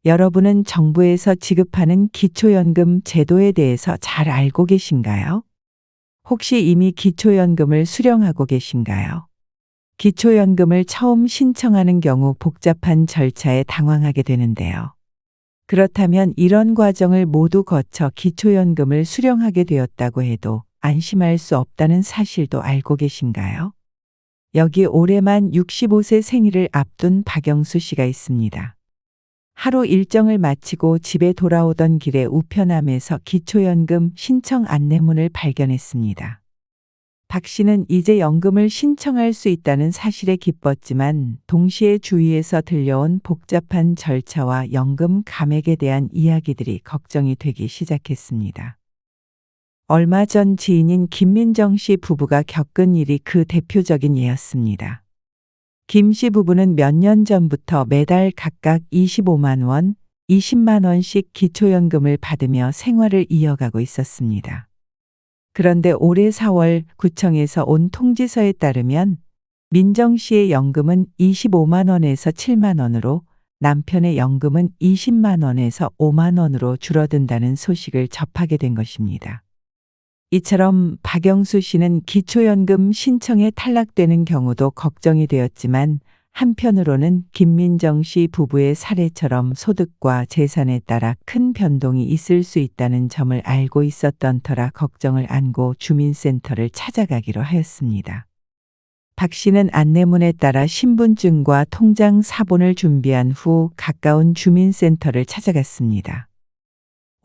여러분은 정부에서 지급하는 기초연금 제도에 대해서 잘 알고 계신가요? 혹시 이미 기초연금을 수령하고 계신가요? 기초연금을 처음 신청하는 경우 복잡한 절차에 당황하게 되는데요. 그렇다면 이런 과정을 모두 거쳐 기초연금을 수령하게 되었다고 해도 안심할 수 없다는 사실도 알고 계신가요? 여기 올해만 65세 생일을 앞둔 박영수 씨가 있습니다. 하루 일정을 마치고 집에 돌아오던 길에 우편함에서 기초연금 신청 안내문을 발견했습니다. 박 씨는 이제 연금을 신청할 수 있다는 사실에 기뻤지만 동시에 주위에서 들려온 복잡한 절차와 연금 감액에 대한 이야기들이 걱정이 되기 시작했습니다. 얼마 전 지인인 김민정 씨 부부가 겪은 일이 그 대표적인 예였습니다. 김 씨 부부는 몇 년 전부터 매달 각각 25만 원, 20만 원씩 기초연금을 받으며 생활을 이어가고 있었습니다. 그런데 올해 4월 구청에서 온 통지서에 따르면 민정 씨의 연금은 25만 원에서 7만 원으로 남편의 연금은 20만 원에서 5만 원으로 줄어든다는 소식을 접하게 된 것입니다. 이처럼 박영수 씨는 기초연금 신청에 탈락되는 경우도 걱정이 되었지만 한편으로는 김민정 씨 부부의 사례처럼 소득과 재산에 따라 큰 변동이 있을 수 있다는 점을 알고 있었던 터라 걱정을 안고 주민센터를 찾아가기로 하였습니다. 박 씨는 안내문에 따라 신분증과 통장 사본을 준비한 후 가까운 주민센터를 찾아갔습니다.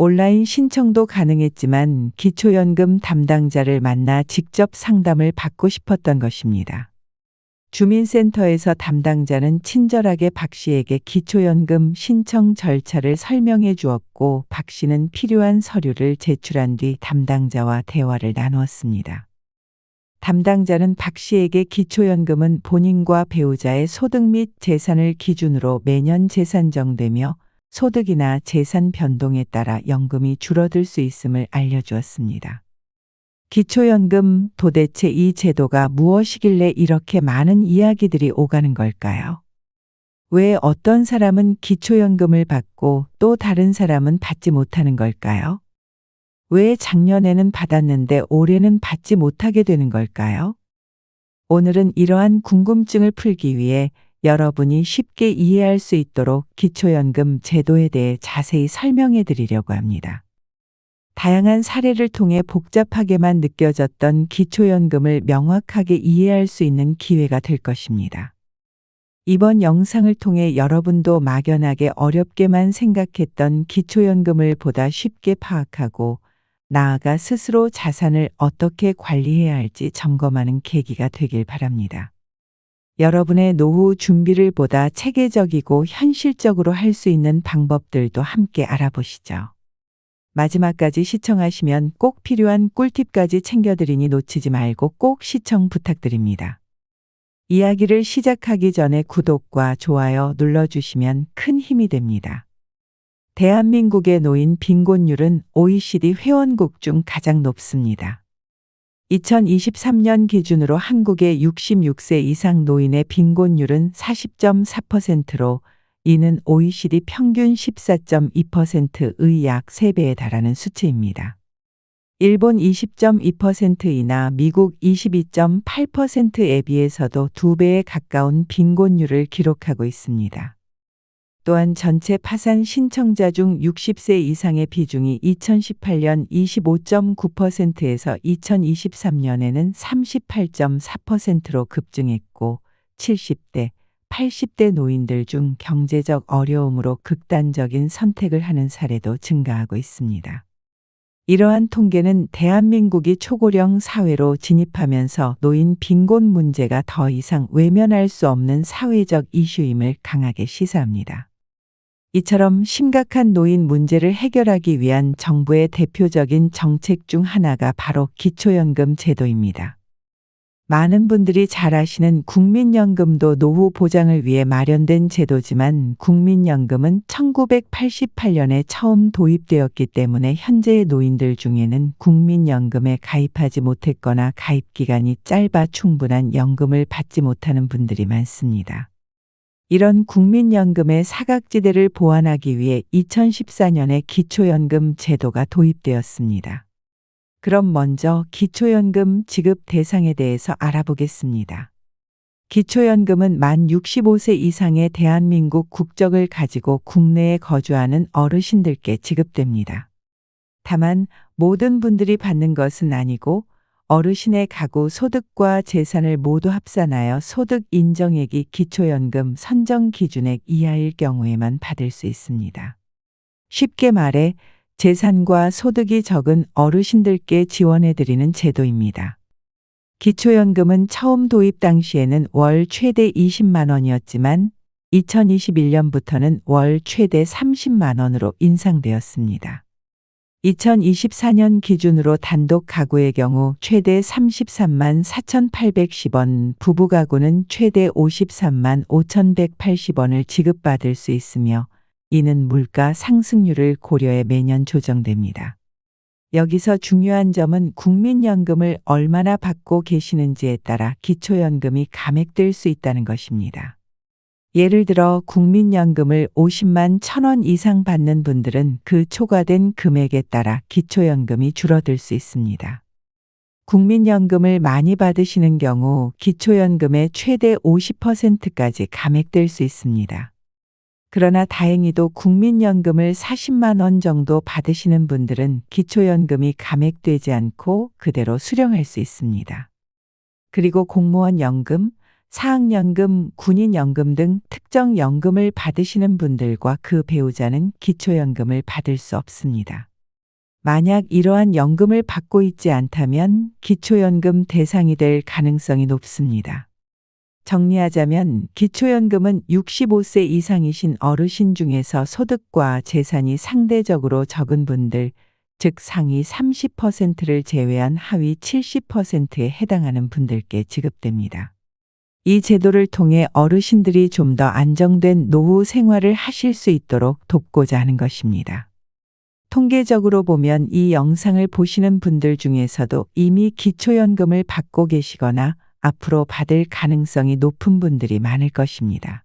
온라인 신청도 가능했지만 기초연금 담당자를 만나 직접 상담을 받고 싶었던 것입니다. 주민센터에서 담당자는 친절하게 박 씨에게 기초연금 신청 절차를 설명해 주었고 박 씨는 필요한 서류를 제출한 뒤 담당자와 대화를 나누었습니다. 담당자는 박 씨에게 기초연금은 본인과 배우자의 소득 및 재산을 기준으로 매년 재산정되며 소득이나 재산 변동에 따라 연금이 줄어들 수 있음을 알려주었습니다. 기초연금, 도대체 이 제도가 무엇이길래 이렇게 많은 이야기들이 오가는 걸까요? 왜 어떤 사람은 기초연금을 받고 또 다른 사람은 받지 못하는 걸까요? 왜 작년에는 받았는데 올해는 받지 못하게 되는 걸까요? 오늘은 이러한 궁금증을 풀기 위해 여러분이 쉽게 이해할 수 있도록 기초연금 제도에 대해 자세히 설명해 드리려고 합니다. 다양한 사례를 통해 복잡하게만 느껴졌던 기초연금을 명확하게 이해할 수 있는 기회가 될 것입니다. 이번 영상을 통해 여러분도 막연하게 어렵게만 생각했던 기초연금을 보다 쉽게 파악하고 나아가 스스로 자산을 어떻게 관리해야 할지 점검하는 계기가 되길 바랍니다. 여러분의 노후 준비를 보다 체계적이고 현실적으로 할 수 있는 방법들도 함께 알아보시죠. 마지막까지 시청하시면 꼭 필요한 꿀팁까지 챙겨드리니 놓치지 말고 꼭 시청 부탁드립니다. 이야기를 시작하기 전에 구독과 좋아요 눌러주시면 큰 힘이 됩니다. 대한민국의 노인 빈곤율은 OECD 회원국 중 가장 높습니다. 2023년 기준으로 한국의 66세 이상 노인의 빈곤율은 40.4%로 이는 OECD 평균 14.2%의 약 3배에 달하는 수치입니다. 일본 20.2%이나 미국 22.8%에 비해서도 2배에 가까운 빈곤율을 기록하고 있습니다. 또한 전체 파산 신청자 중 60세 이상의 비중이 2018년 25.9%에서 2023년에는 38.4%로 급증했고 70대, 80대 노인들 중 경제적 어려움으로 극단적인 선택을 하는 사례도 증가하고 있습니다. 이러한 통계는 대한민국이 초고령 사회로 진입하면서 노인 빈곤 문제가 더 이상 외면할 수 없는 사회적 이슈임을 강하게 시사합니다. 이처럼 심각한 노인 문제를 해결하기 위한 정부의 대표적인 정책 중 하나가 바로 기초연금 제도입니다. 많은 분들이 잘 아시는 국민연금도 노후 보장을 위해 마련된 제도지만 국민연금은 1988년에 처음 도입되었기 때문에 현재의 노인들 중에는 국민연금에 가입하지 못했거나 가입 기간이 짧아 충분한 연금을 받지 못하는 분들이 많습니다. 이런 국민연금의 사각지대를 보완하기 위해 2014년에 기초연금 제도가 도입되었습니다. 그럼 먼저 기초연금 지급 대상에 대해서 알아보겠습니다. 기초연금은 만 65세 이상의 대한민국 국적을 가지고 국내에 거주하는 어르신들께 지급됩니다. 다만 모든 분들이 받는 것은 아니고 어르신의 가구 소득과 재산을 모두 합산하여 소득 인정액이 기초연금 선정 기준액 이하일 경우에만 받을 수 있습니다. 쉽게 말해 재산과 소득이 적은 어르신들께 지원해드리는 제도입니다. 기초연금은 처음 도입 당시에는 월 최대 20만 원이었지만 2021년부터는 월 최대 30만 원으로 인상되었습니다. 2024년 기준으로 단독 가구의 경우 최대 33만 4,810원, 부부 가구는 최대 53만 5,180원을 지급받을 수 있으며 이는 물가 상승률을 고려해 매년 조정됩니다. 여기서 중요한 점은 국민연금을 얼마나 받고 계시는지에 따라 기초연금이 감액될 수 있다는 것입니다. 예를 들어 국민연금을 50만 1,000원 이상 받는 분들은 그 초과된 금액에 따라 기초연금이 줄어들 수 있습니다. 국민연금을 많이 받으시는 경우 기초연금의 최대 50%까지 감액될 수 있습니다. 그러나 다행히도 국민연금을 40만 원 정도 받으시는 분들은 기초연금이 감액되지 않고 그대로 수령할 수 있습니다. 그리고 공무원 연금, 사학연금, 군인연금 등 특정 연금을 받으시는 분들과 그 배우자는 기초연금을 받을 수 없습니다. 만약 이러한 연금을 받고 있지 않다면 기초연금 대상이 될 가능성이 높습니다. 정리하자면 기초연금은 65세 이상이신 어르신 중에서 소득과 재산이 상대적으로 적은 분들, 즉 상위 30%를 제외한 하위 70%에 해당하는 분들께 지급됩니다. 이 제도를 통해 어르신들이 좀 더 안정된 노후 생활을 하실 수 있도록 돕고자 하는 것입니다. 통계적으로 보면 이 영상을 보시는 분들 중에서도 이미 기초연금을 받고 계시거나 앞으로 받을 가능성이 높은 분들이 많을 것입니다.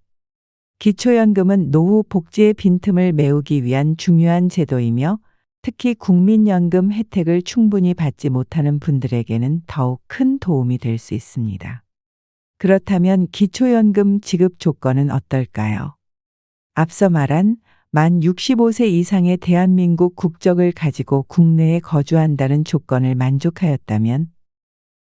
기초연금은 노후 복지의 빈틈을 메우기 위한 중요한 제도이며 특히 국민연금 혜택을 충분히 받지 못하는 분들에게는 더욱 큰 도움이 될 수 있습니다. 그렇다면 기초연금 지급 조건은 어떨까요? 앞서 말한 만 65세 이상의 대한민국 국적을 가지고 국내에 거주한다는 조건을 만족하였다면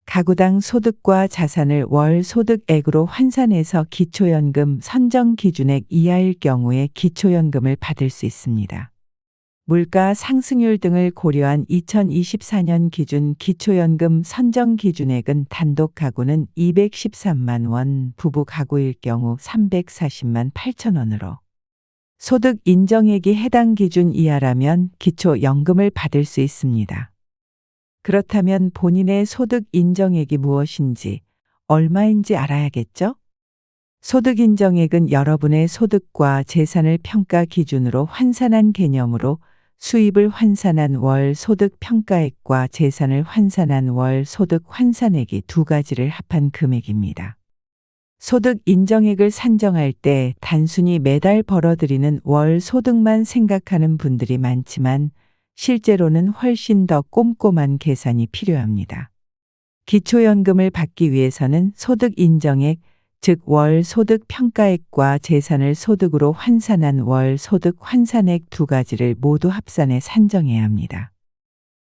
가구당 소득과 자산을 월 소득액으로 환산해서 기초연금 선정 기준액 이하일 경우에 기초연금을 받을 수 있습니다. 물가 상승률 등을 고려한 2024년 기준 기초연금 선정 기준액은 단독 가구는 213만 원, 부부 가구일 경우 340만 8천 원으로 소득 인정액이 해당 기준 이하라면 기초연금을 받을 수 있습니다. 그렇다면 본인의 소득 인정액이 무엇인지, 얼마인지 알아야겠죠? 소득 인정액은 여러분의 소득과 재산을 평가 기준으로 환산한 개념으로 수입을 환산한 월 소득 평가액과 재산을 환산한 월 소득 환산액이 두 가지를 합한 금액입니다. 소득 인정액을 산정할 때 단순히 매달 벌어들이는 월 소득만 생각하는 분들이 많지만 실제로는 훨씬 더 꼼꼼한 계산이 필요합니다. 기초연금을 받기 위해서는 소득 인정액, 즉 월 소득 평가액과 재산을 소득으로 환산한 월 소득 환산액 두 가지를 모두 합산해 산정해야 합니다.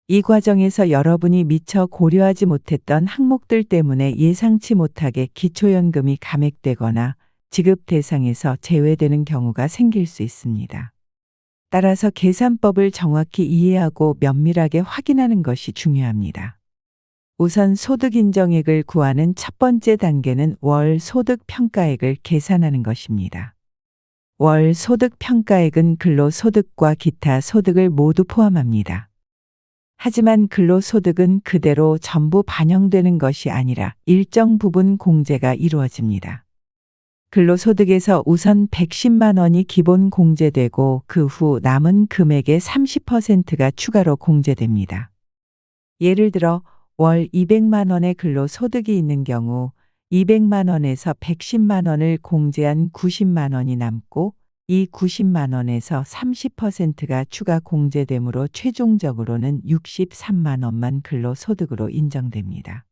이 과정에서 여러분이 미처 고려하지 못했던 항목들 때문에 예상치 못하게 기초연금이 감액되거나 지급 대상에서 제외되는 경우가 생길 수 있습니다. 따라서 계산법을 정확히 이해하고 면밀하게 확인하는 것이 중요합니다. 우선 소득 인정액을 구하는 첫 번째 단계는 월 소득 평가액을 계산하는 것입니다. 월 소득 평가액은 근로소득과 기타 소득을 모두 포함합니다. 하지만 근로소득은 그대로 전부 반영되는 것이 아니라 일정 부분 공제가 이루어집니다. 근로소득에서 우선 110만 원이 기본 공제되고 그 후 남은 금액의 30%가 추가로 공제됩니다. 예를 들어 월 200만 원의 근로소득이 있는 경우 200만 원에서 110만 원을 공제한 90만 원이 남고 이 90만 원에서 30%가 추가 공제되므로 최종적으로는 63만 원만 근로소득으로 인정됩니다.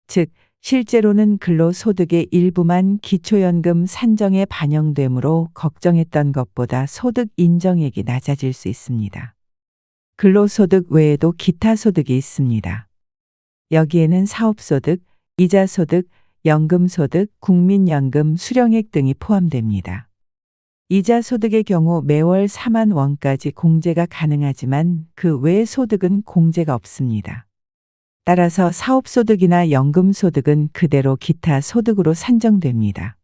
즉, 실제로는 근로소득의 일부만 기초연금 산정에 반영되므로 걱정했던 것보다 소득 인정액이 낮아질 수 있습니다. 근로소득 외에도 기타 소득이 있습니다. 여기에는 사업소득, 이자소득, 연금소득, 국민연금 수령액 등이 포함됩니다. 이자소득의 경우 매월 4만 원까지 공제가 가능하지만 그 외 소득은 공제가 없습니다. 따라서 사업소득이나 연금소득은 그대로 기타 소득으로 산정됩니다.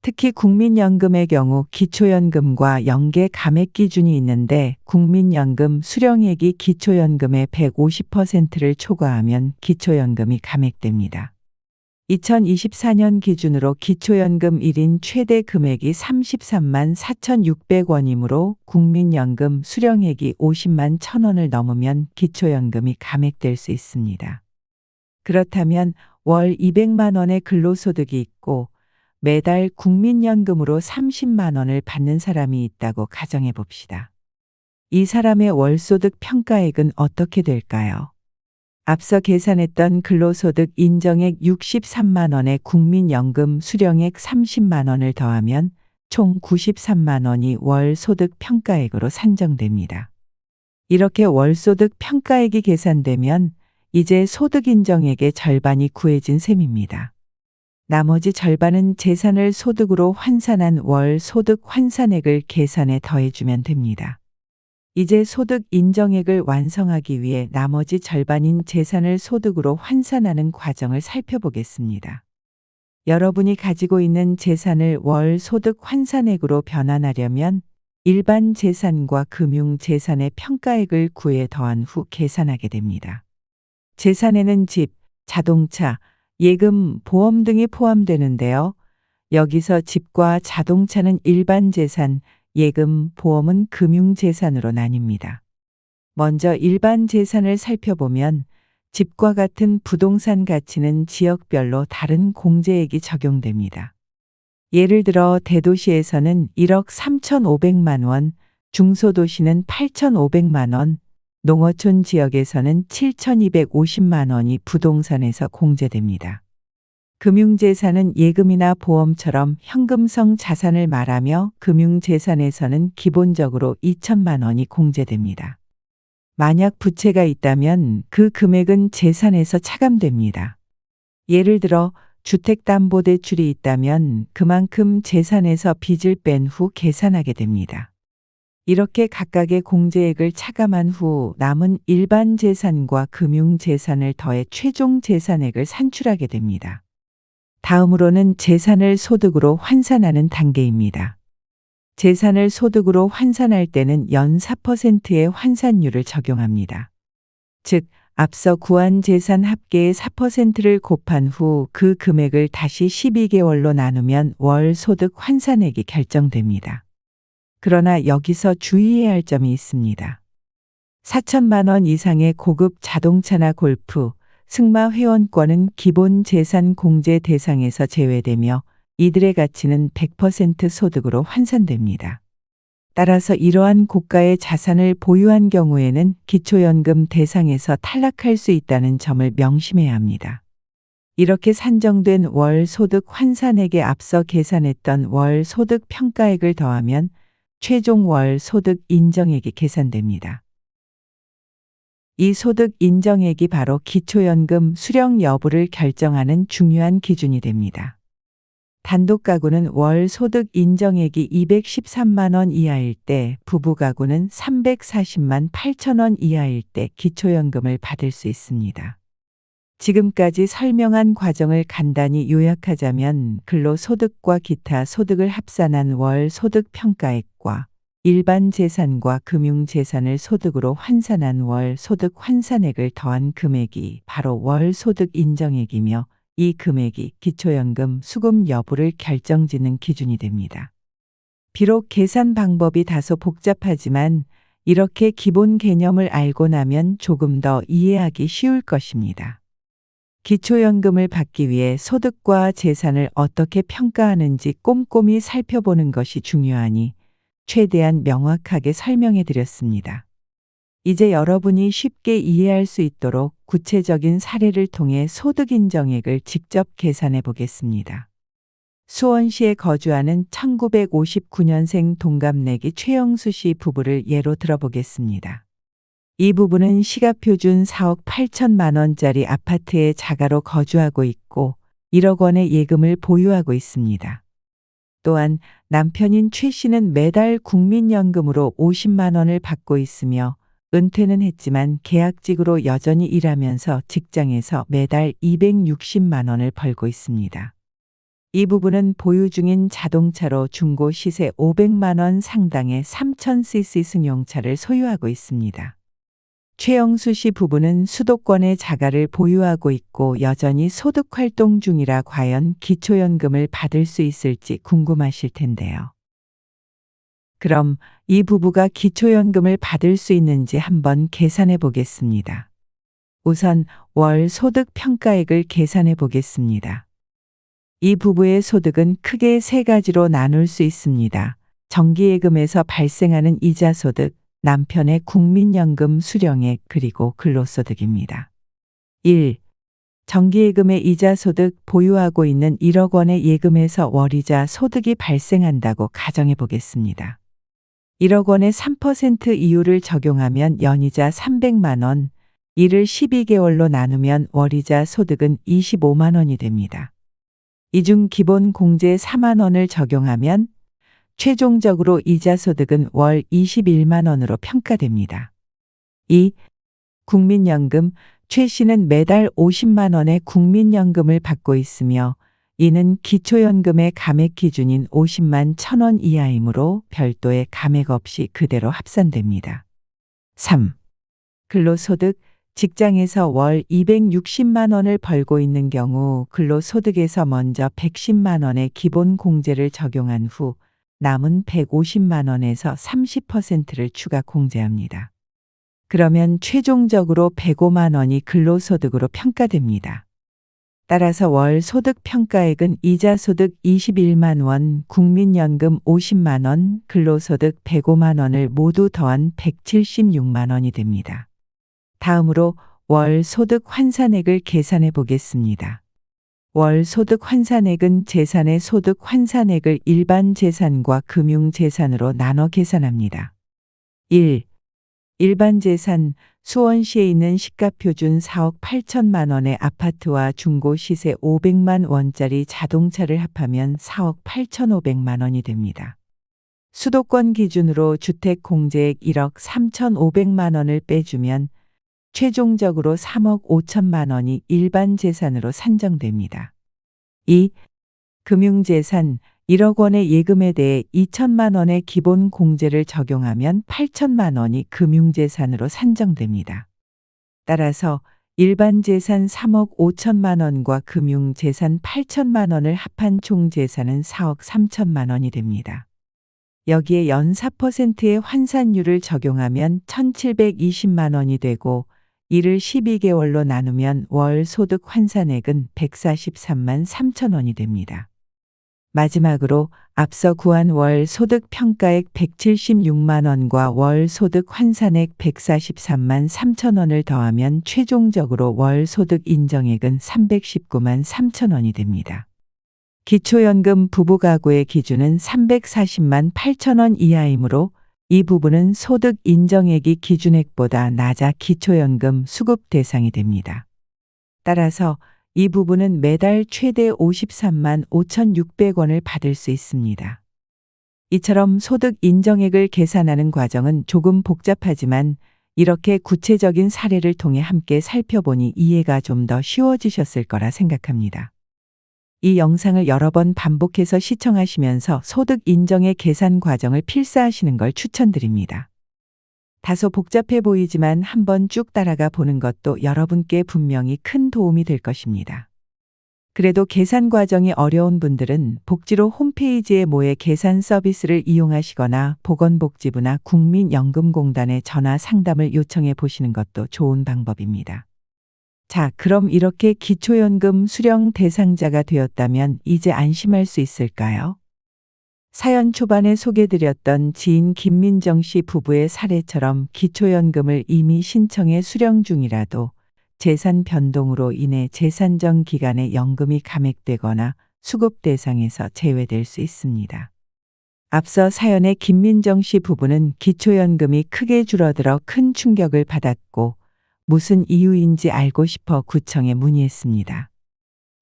특히 국민연금의 경우 기초연금과 연계 감액 기준이 있는데 국민연금 수령액이 기초연금의 150%를 초과하면 기초연금이 감액됩니다. 2024년 기준으로 기초연금 1인 최대 금액이 33만 4,600원이므로 국민연금 수령액이 50만 1,000원을 넘으면 기초연금이 감액될 수 있습니다. 그렇다면 월 200만 원의 근로소득이 있고 매달 국민연금으로 30만 원을 받는 사람이 있다고 가정해 봅시다. 이 사람의 월소득 평가액은 어떻게 될까요? 앞서 계산했던 근로소득 인정액 63만 원에 국민연금 수령액 30만 원을 더하면 총 93만 원이 월소득 평가액으로 산정됩니다. 이렇게 월소득 평가액이 계산되면 이제 소득 인정액의 절반이 구해진 셈입니다. 나머지 절반은 재산을 소득으로 환산한 월소득 환산액을 계산에 더해주면 됩니다. 이제 소득 인정액을 완성하기 위해 나머지 절반인 재산을 소득으로 환산하는 과정을 살펴보겠습니다. 여러분이 가지고 있는 재산을 월 소득 환산액으로 변환하려면 일반 재산과 금융 재산의 평가액을 구해 더한 후 계산하게 됩니다. 재산에는 집, 자동차, 예금, 보험 등이 포함되는데요. 여기서 집과 자동차는 일반 재산, 예금, 보험은 금융재산으로 나뉩니다. 먼저 일반 재산을 살펴보면 집과 같은 부동산 가치는 지역별로 다른 공제액이 적용됩니다. 예를 들어 대도시에서는 1억 3,500만 원, 중소도시는 8,500만 원, 농어촌 지역에서는 7,250만 원이 부동산에서 공제됩니다. 금융재산은 예금이나 보험처럼 현금성 자산을 말하며 금융재산에서는 기본적으로 2천만 원이 공제됩니다. 만약 부채가 있다면 그 금액은 재산에서 차감됩니다. 예를 들어 주택담보대출이 있다면 그만큼 재산에서 빚을 뺀 후 계산하게 됩니다. 이렇게 각각의 공제액을 차감한 후 남은 일반 재산과 금융재산을 더해 최종 재산액을 산출하게 됩니다. 다음으로는 재산을 소득으로 환산하는 단계입니다. 재산을 소득으로 환산할 때는 연 4%의 환산율을 적용합니다. 즉, 앞서 구한 재산 합계의 4%를 곱한 후 그 금액을 다시 12개월로 나누면 월 소득 환산액이 결정됩니다. 그러나 여기서 주의해야 할 점이 있습니다. 4천만 원 이상의 고급 자동차나 골프, 승마 회원권은 기본 재산 공제 대상에서 제외되며 이들의 가치는 100% 소득으로 환산됩니다. 따라서 이러한 고가의 자산을 보유한 경우에는 기초연금 대상에서 탈락할 수 있다는 점을 명심해야 합니다. 이렇게 산정된 월 소득 환산액에 앞서 계산했던 월 소득 평가액을 더하면 최종 월 소득 인정액이 계산됩니다. 이 소득 인정액이 바로 기초연금 수령 여부를 결정하는 중요한 기준이 됩니다. 단독 가구는 월 소득 인정액이 213만 원 이하일 때, 부부 가구는 340만 8천 원 이하일 때 기초연금을 받을 수 있습니다. 지금까지 설명한 과정을 간단히 요약하자면 근로소득과 기타 소득을 합산한 월 소득 평가액과 일반 재산과 금융재산을 소득으로 환산한 월 소득 환산액을 더한 금액이 바로 월 소득 인정액이며 이 금액이 기초연금 수급 여부를 결정짓는 기준이 됩니다. 비록 계산 방법이 다소 복잡하지만 이렇게 기본 개념을 알고 나면 조금 더 이해하기 쉬울 것입니다. 기초연금을 받기 위해 소득과 재산을 어떻게 평가하는지 꼼꼼히 살펴보는 것이 중요하니 최대한 명확하게 설명해 드렸습니다. 이제 여러분이 쉽게 이해할 수 있도록 구체적인 사례를 통해 소득 인정액을 직접 계산해 보겠습니다. 수원시에 거주하는 1959년생 동갑내기 최영수 씨 부부를 예로 들어보겠습니다. 이 부부는 시가표준 4억 8천만 원짜리 아파트에 자가로 거주하고 있고 1억 원의 예금을 보유하고 있습니다. 또한 남편인 최 씨는 매달 국민연금으로 50만 원을 받고 있으며 은퇴는 했지만 계약직으로 여전히 일하면서 직장에서 매달 260만 원을 벌고 있습니다. 이 부부는 보유 중인 자동차로 중고 시세 500만 원 상당의 3000cc 승용차를 소유하고 있습니다. 최영수 씨 부부는 수도권의 자가를 보유하고 있고 여전히 소득 활동 중이라 과연 기초연금을 받을 수 있을지 궁금하실 텐데요. 그럼 이 부부가 기초연금을 받을 수 있는지 한번 계산해 보겠습니다. 우선 월 소득 평가액을 계산해 보겠습니다. 이 부부의 소득은 크게 세 가지로 나눌 수 있습니다. 정기예금에서 발생하는 이자 소득, 남편의 국민연금 수령액, 그리고 근로소득입니다. 1. 정기예금의 이자 소득, 보유하고 있는 1억 원의 예금에서 월이자 소득이 발생한다고 가정해 보겠습니다. 1억 원의 3% 이율을 적용하면 연이자 300만 원, 이를 12개월로 나누면 월이자 소득은 25만 원이 됩니다. 이 중 기본 공제 4만 원을 적용하면 최종적으로 이자 소득은 월 21만 원으로 평가됩니다. 2. 국민연금. 최 씨는 매달 50만 원의 국민연금을 받고 있으며 이는 기초연금의 감액 기준인 50만 1,000원 이하이므로 별도의 감액 없이 그대로 합산됩니다. 3. 근로소득. 직장에서 월 260만 원을 벌고 있는 경우 근로소득에서 먼저 110만 원의 기본 공제를 적용한 후 남은 150만 원에서 30%를 추가 공제합니다. 그러면 최종적으로 105만 원이 근로소득으로 평가됩니다. 따라서 월 소득 평가액은 이자 소득 21만 원, 국민연금 50만 원, 근로소득 105만 원을 모두 더한 176만 원이 됩니다. 다음으로 월 소득 환산액을 계산해 보겠습니다. 월 소득 환산액은 재산의 소득 환산액을 일반 재산과 금융 재산으로 나눠 계산합니다. 1. 일반 재산. 수원시에 있는 시가표준 4억 8천만 원의 아파트와 중고 시세 500만 원짜리 자동차를 합하면 4억 8,500만 원이 됩니다. 수도권 기준으로 주택 공제액 1억 3,500만 원을 빼주면 최종적으로 3억 5천만 원이 일반 재산으로 산정됩니다. 2. 금융재산. 1억 원의 예금에 대해 2천만 원의 기본 공제를 적용하면 8천만 원이 금융재산으로 산정됩니다. 따라서 일반 재산 3억 5천만 원과 금융재산 8천만 원을 합한 총 재산은 4억 3천만 원이 됩니다. 여기에 연 4%의 환산율을 적용하면 1,720만 원이 되고 이를 12개월로 나누면 월 소득 환산액은 143만 3천 원이 됩니다. 마지막으로 앞서 구한 월 소득 평가액 176만 원과 월 소득 환산액 143만 3천 원을 더하면 최종적으로 월 소득 인정액은 319만 3천 원이 됩니다. 기초연금 부부 가구의 기준은 340만 8천 원 이하이므로 이 부분은 소득 인정액이 기준액보다 낮아 기초연금 수급 대상이 됩니다. 따라서 이 부분은 매달 최대 53만 5,600원을 받을 수 있습니다. 이처럼 소득 인정액을 계산하는 과정은 조금 복잡하지만 이렇게 구체적인 사례를 통해 함께 살펴보니 이해가 좀 더 쉬워지셨을 거라 생각합니다. 이 영상을 여러 번 반복해서 시청하시면서 소득 인정의 계산 과정을 필사하시는 걸 추천드립니다. 다소 복잡해 보이지만 한번 쭉 따라가 보는 것도 여러분께 분명히 큰 도움이 될 것입니다. 그래도 계산 과정이 어려운 분들은 복지로 홈페이지에 모의 계산 서비스를 이용하시거나 보건복지부나 국민연금공단에 전화 상담을 요청해 보시는 것도 좋은 방법입니다. 자, 그럼 이렇게 기초연금 수령 대상자가 되었다면 이제 안심할 수 있을까요? 사연 초반에 소개드렸던 지인 김민정 씨 부부의 사례처럼 기초연금을 이미 신청해 수령 중이라도 재산 변동으로 인해 재산정 기간에 연금이 감액되거나 수급 대상에서 제외될 수 있습니다. 앞서 사연의 김민정 씨 부부는 기초연금이 크게 줄어들어 큰 충격을 받았고 무슨 이유인지 알고 싶어 구청에 문의했습니다.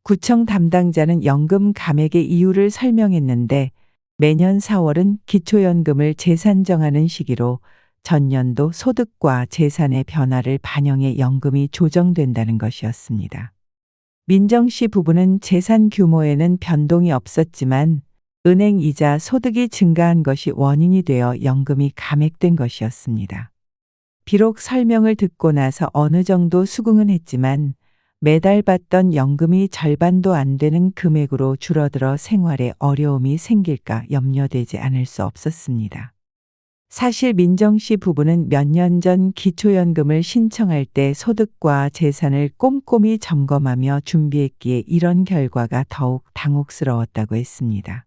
구청 담당자는 연금 감액의 이유를 설명했는데 매년 4월은 기초연금을 재산정하는 시기로 전년도 소득과 재산의 변화를 반영해 연금이 조정된다는 것이었습니다. 민정 씨 부부는 재산 규모에는 변동이 없었지만 은행 이자 소득이 증가한 것이 원인이 되어 연금이 감액된 것이었습니다. 비록 설명을 듣고 나서 어느 정도 수긍은 했지만 매달 받던 연금이 절반도 안 되는 금액으로 줄어들어 생활에 어려움이 생길까 염려되지 않을 수 없었습니다. 사실 민정 씨 부부는 몇 년 전 기초연금을 신청할 때 소득과 재산을 꼼꼼히 점검하며 준비했기에 이런 결과가 더욱 당혹스러웠다고 했습니다.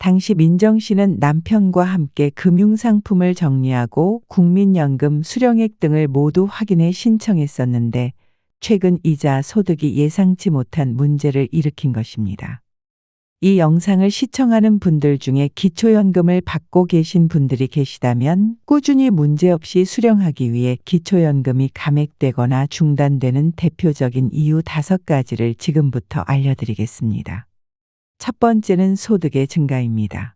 당시 민정 씨는 남편과 함께 금융상품을 정리하고 국민연금 수령액 등을 모두 확인해 신청했었는데 최근 이자 소득이 예상치 못한 문제를 일으킨 것입니다. 이 영상을 시청하는 분들 중에 기초연금을 받고 계신 분들이 계시다면 꾸준히 문제없이 수령하기 위해 기초연금이 감액되거나 중단되는 대표적인 이유 5가지를 지금부터 알려드리겠습니다. 첫 번째는 소득의 증가입니다.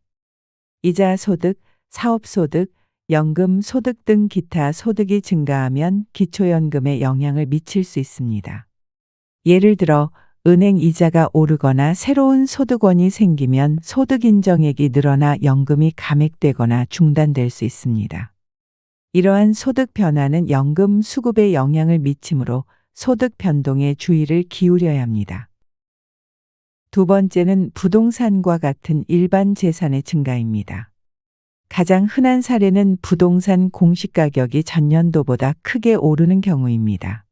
이자 소득, 사업 소득, 연금 소득 등 기타 소득이 증가하면 기초연금에 영향을 미칠 수 있습니다. 예를 들어 은행 이자가 오르거나 새로운 소득원이 생기면 소득 인정액이 늘어나 연금이 감액되거나 중단될 수 있습니다. 이러한 소득 변화는 연금 수급에 영향을 미치므로 소득 변동에 주의를 기울여야 합니다. 두 번째는 부동산과 같은 일반 재산의 증가입니다. 가장 흔한 사례는 부동산 공시가격이 전년도보다 크게 오르는 경우입니다.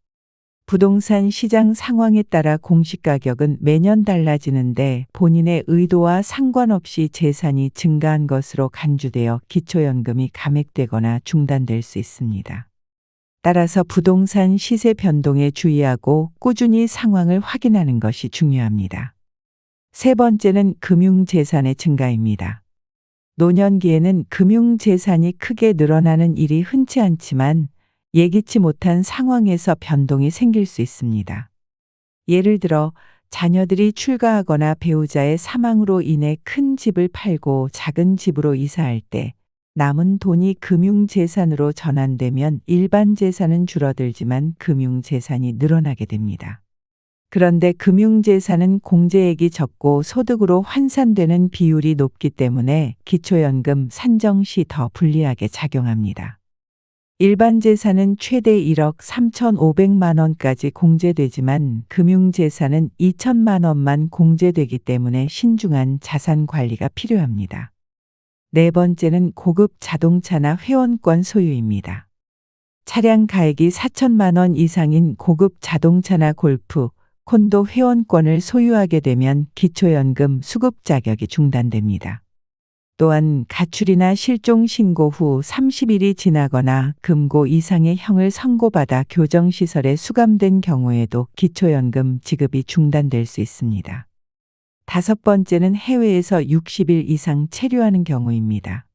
부동산 시장 상황에 따라 공시가격은 매년 달라지는데 본인의 의도와 상관없이 재산이 증가한 것으로 간주되어 기초연금이 감액되거나 중단될 수 있습니다. 따라서 부동산 시세 변동에 주의하고 꾸준히 상황을 확인하는 것이 중요합니다. 세 번째는 금융재산의 증가입니다. 노년기에는 금융재산이 크게 늘어나는 일이 흔치 않지만 예기치 못한 상황에서 변동이 생길 수 있습니다. 예를 들어 자녀들이 출가하거나 배우자의 사망으로 인해 큰 집을 팔고 작은 집으로 이사할 때 남은 돈이 금융재산으로 전환되면 일반 재산은 줄어들지만 금융재산이 늘어나게 됩니다. 그런데 금융재산은 공제액이 적고 소득으로 환산되는 비율이 높기 때문에 기초연금 산정 시 더 불리하게 작용합니다. 일반 재산은 최대 1억 3,500만 원까지 공제되지만 금융재산은 2천만 원만 공제되기 때문에 신중한 자산 관리가 필요합니다. 네 번째는 고급 자동차나 회원권 소유입니다. 차량 가액이 4천만 원 이상인 고급 자동차나 골프, 콘도 회원권을 소유하게 되면 기초연금 수급 자격이 중단됩니다. 또한 가출이나 실종 신고 후 30일이 지나거나 금고 이상의 형을 선고받아 교정시설에 수감된 경우에도 기초연금 지급이 중단될 수 있습니다. 다섯 번째는 해외에서 60일 이상 체류하는 경우입니다.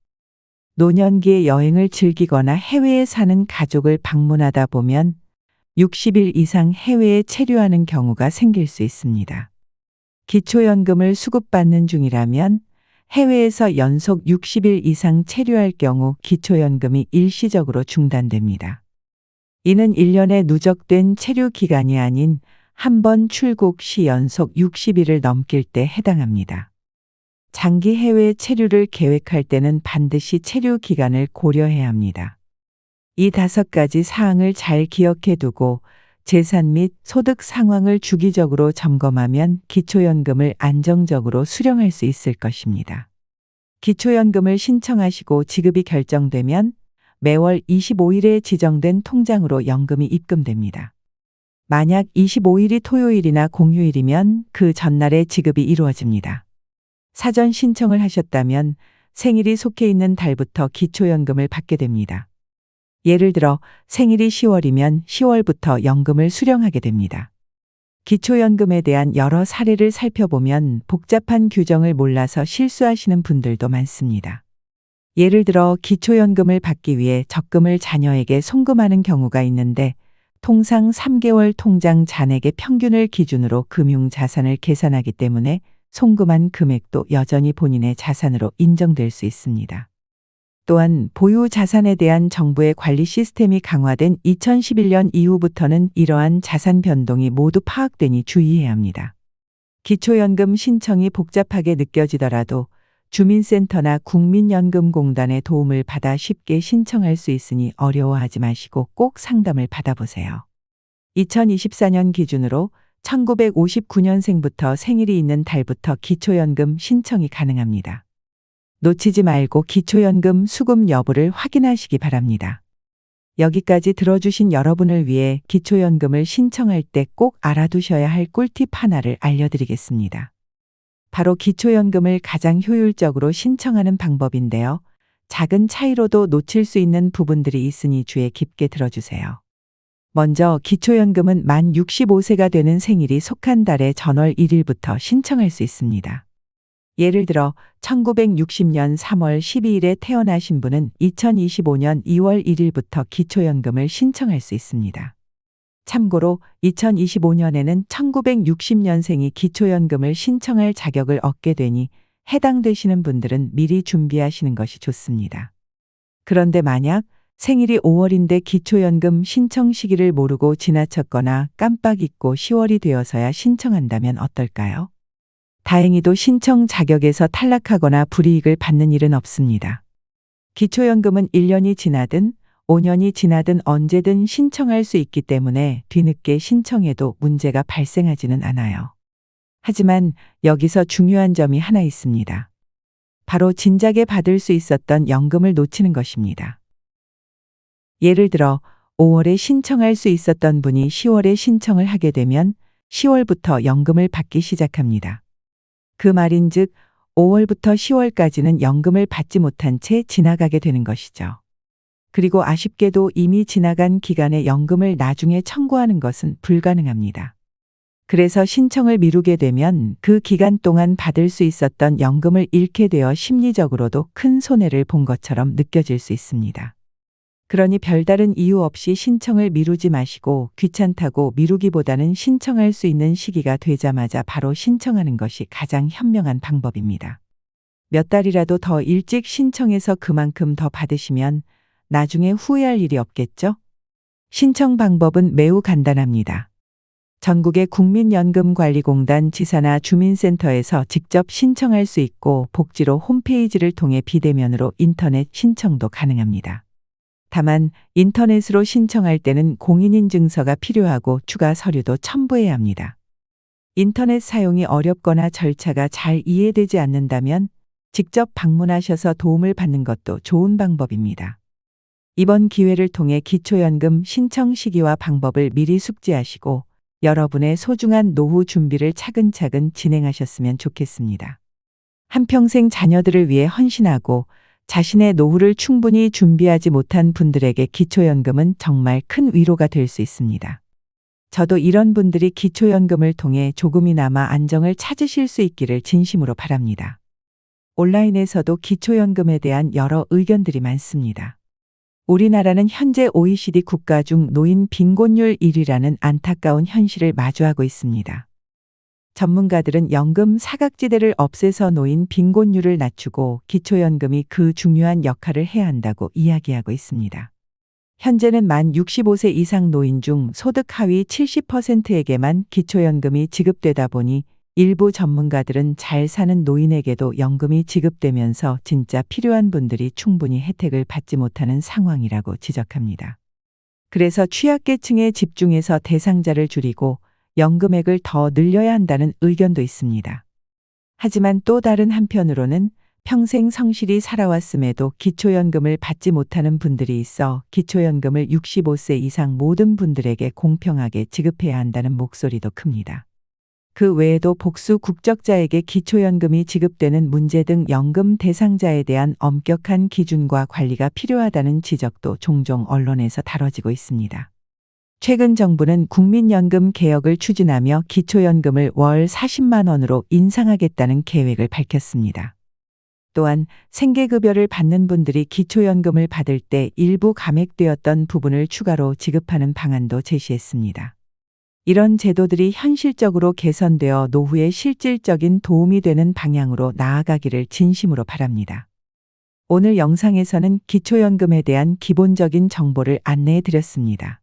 노년기에 여행을 즐기거나 해외에 사는 가족을 방문하다 보면 60일 이상 해외에 체류하는 경우가 생길 수 있습니다. 기초연금을 수급받는 중이라면 해외에서 연속 60일 이상 체류할 경우 기초연금이 일시적으로 중단됩니다. 이는 1년에 누적된 체류 기간이 아닌 한 번 출국 시 연속 60일을 넘길 때 해당합니다. 장기 해외 체류를 계획할 때는 반드시 체류 기간을 고려해야 합니다. 이 5가지 사항을 잘 기억해 두고 재산 및 소득 상황을 주기적으로 점검하면 기초연금을 안정적으로 수령할 수 있을 것입니다. 기초연금을 신청하시고 지급이 결정되면 매월 25일에 지정된 통장으로 연금이 입금됩니다. 만약 25일이 토요일이나 공휴일이면 그 전날에 지급이 이루어집니다. 사전 신청을 하셨다면 생일이 속해 있는 달부터 기초연금을 받게 됩니다. 예를 들어 생일이 10월이면 10월부터 연금을 수령하게 됩니다. 기초연금에 대한 여러 사례를 살펴보면 복잡한 규정을 몰라서 실수하시는 분들도 많습니다. 예를 들어 기초연금을 받기 위해 적금을 자녀에게 송금하는 경우가 있는데 통상 3개월 통장 잔액의 평균을 기준으로 금융자산을 계산하기 때문에 송금한 금액도 여전히 본인의 자산으로 인정될 수 있습니다. 또한 보유 자산에 대한 정부의 관리 시스템이 강화된 2011년 이후부터는 이러한 자산 변동이 모두 파악되니 주의해야 합니다. 기초연금 신청이 복잡하게 느껴지더라도 주민센터나 국민연금공단의 도움을 받아 쉽게 신청할 수 있으니 어려워하지 마시고 꼭 상담을 받아보세요. 2024년 기준으로 1959년생부터 생일이 있는 달부터 기초연금 신청이 가능합니다. 놓치지 말고 기초연금 수급 여부를 확인하시기 바랍니다. 여기까지 들어주신 여러분을 위해 기초연금을 신청할 때 꼭 알아두셔야 할 꿀팁 하나를 알려드리겠습니다. 바로 기초연금을 가장 효율적으로 신청하는 방법인데요. 작은 차이로도 놓칠 수 있는 부분들이 있으니 주의 깊게 들어주세요. 먼저 기초연금은 만 65세가 되는 생일이 속한 달의 전월 1일부터 신청할 수 있습니다. 예를 들어 1960년 3월 12일에 태어나신 분은 2025년 2월 1일부터 기초연금을 신청할 수 있습니다. 참고로 2025년에는 1960년생이 기초연금을 신청할 자격을 얻게 되니 해당되시는 분들은 미리 준비하시는 것이 좋습니다. 그런데 만약 생일이 5월인데 기초연금 신청 시기를 모르고 지나쳤거나 깜빡 잊고 10월이 되어서야 신청한다면 어떨까요? 다행히도 신청 자격에서 탈락하거나 불이익을 받는 일은 없습니다. 기초연금은 1년이 지나든 5년이 지나든 언제든 신청할 수 있기 때문에 뒤늦게 신청해도 문제가 발생하지는 않아요. 하지만 여기서 중요한 점이 하나 있습니다. 바로 진작에 받을 수 있었던 연금을 놓치는 것입니다. 예를 들어 5월에 신청할 수 있었던 분이 10월에 신청을 하게 되면 10월부터 연금을 받기 시작합니다. 그 말인즉 5월부터 10월까지는 연금을 받지 못한 채 지나가게 되는 것이죠. 그리고 아쉽게도 이미 지나간 기간에 연금을 나중에 청구하는 것은 불가능합니다. 그래서 신청을 미루게 되면 그 기간 동안 받을 수 있었던 연금을 잃게 되어 심리적으로도 큰 손해를 본 것처럼 느껴질 수 있습니다. 그러니 별다른 이유 없이 신청을 미루지 마시고 귀찮다고 미루기보다는 신청할 수 있는 시기가 되자마자 바로 신청하는 것이 가장 현명한 방법입니다. 몇 달이라도 더 일찍 신청해서 그만큼 더 받으시면 나중에 후회할 일이 없겠죠? 신청 방법은 매우 간단합니다. 전국의 국민연금관리공단 지사나 주민센터에서 직접 신청할 수 있고 복지로 홈페이지를 통해 비대면으로 인터넷 신청도 가능합니다. 다만 인터넷으로 신청할 때는 공인인증서가 필요하고 추가 서류도 첨부해야 합니다. 인터넷 사용이 어렵거나 절차가 잘 이해되지 않는다면 직접 방문하셔서 도움을 받는 것도 좋은 방법입니다. 이번 기회를 통해 기초연금 신청 시기와 방법을 미리 숙지하시고 여러분의 소중한 노후 준비를 차근차근 진행하셨으면 좋겠습니다. 한평생 자녀들을 위해 헌신하고 자신의 노후를 충분히 준비하지 못한 분들에게 기초연금은 정말 큰 위로가 될 수 있습니다. 저도 이런 분들이 기초연금을 통해 조금이나마 안정을 찾으실 수 있기를 진심으로 바랍니다. 온라인에서도 기초연금에 대한 여러 의견들이 많습니다. 우리나라는 현재 OECD 국가 중 노인 빈곤율 1위라는 안타까운 현실을 마주하고 있습니다. 전문가들은 연금 사각지대를 없애서 노인 빈곤율을 낮추고 기초연금이 그 중요한 역할을 해야 한다고 이야기하고 있습니다. 현재는 만 65세 이상 노인 중 소득 하위 70%에게만 기초연금이 지급되다 보니 일부 전문가들은 잘 사는 노인에게도 연금이 지급되면서 진짜 필요한 분들이 충분히 혜택을 받지 못하는 상황이라고 지적합니다. 그래서 취약계층에 집중해서 대상자를 줄이고 연금액을 더 늘려야 한다는 의견도 있습니다. 하지만 또 다른 한편으로는 평생 성실히 살아왔음에도 기초연금을 받지 못하는 분들이 있어 기초연금을 65세 이상 모든 분들에게 공평하게 지급해야 한다는 목소리도 큽니다. 그 외에도 복수 국적자에게 기초연금이 지급되는 문제 등 연금 대상자에 대한 엄격한 기준과 관리가 필요하다는 지적도 종종 언론에서 다뤄지고 있습니다. 최근 정부는 국민연금 개혁을 추진하며 기초연금을 월 40만 원으로 인상하겠다는 계획을 밝혔습니다. 또한 생계급여를 받는 분들이 기초연금을 받을 때 일부 감액되었던 부분을 추가로 지급하는 방안도 제시했습니다. 이런 제도들이 현실적으로 개선되어 노후에 실질적인 도움이 되는 방향으로 나아가기를 진심으로 바랍니다. 오늘 영상에서는 기초연금에 대한 기본적인 정보를 안내해 드렸습니다.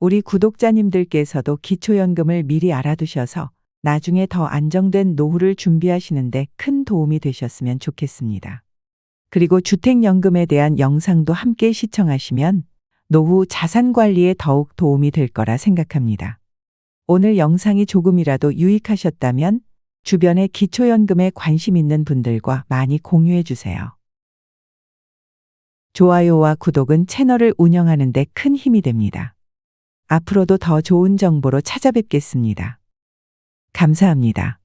우리 구독자님들께서도 기초연금을 미리 알아두셔서 나중에 더 안정된 노후를 준비하시는데 큰 도움이 되셨으면 좋겠습니다. 그리고 주택연금에 대한 영상도 함께 시청하시면 노후 자산 관리에 더욱 도움이 될 거라 생각합니다. 오늘 영상이 조금이라도 유익하셨다면 주변에 기초연금에 관심 있는 분들과 많이 공유해 주세요. 좋아요와 구독은 채널을 운영하는 데 큰 힘이 됩니다. 앞으로도 더 좋은 정보로 찾아뵙겠습니다. 감사합니다.